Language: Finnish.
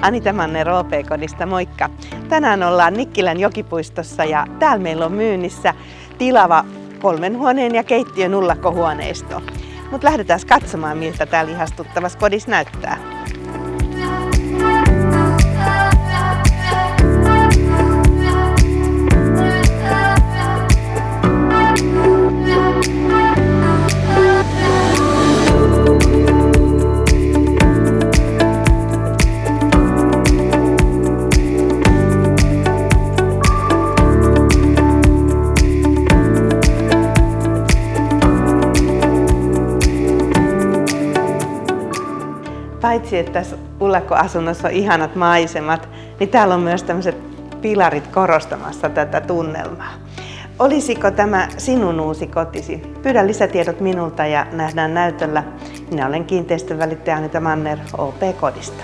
Anita Manner OP-kodista, moikka! Tänään ollaan Nikkilän jokipuistossa ja täällä meillä on myynnissä tilava 3 huoneen ja keittiön ullakkohuoneisto. Mutta lähdetään katsomaan, miltä täällä ihastuttavassa kodissa näyttää. Paitsi että tässä ullakkoasunnossa on ihanat maisemat, niin täällä on myös tämmöiset pilarit korostamassa tätä tunnelmaa. Olisiko tämä sinun uusi kotisi? Pyydä lisätiedot minulta ja nähdään näytöllä. Minä olen kiinteistönvälittäjä Anita Manner OP-kodista.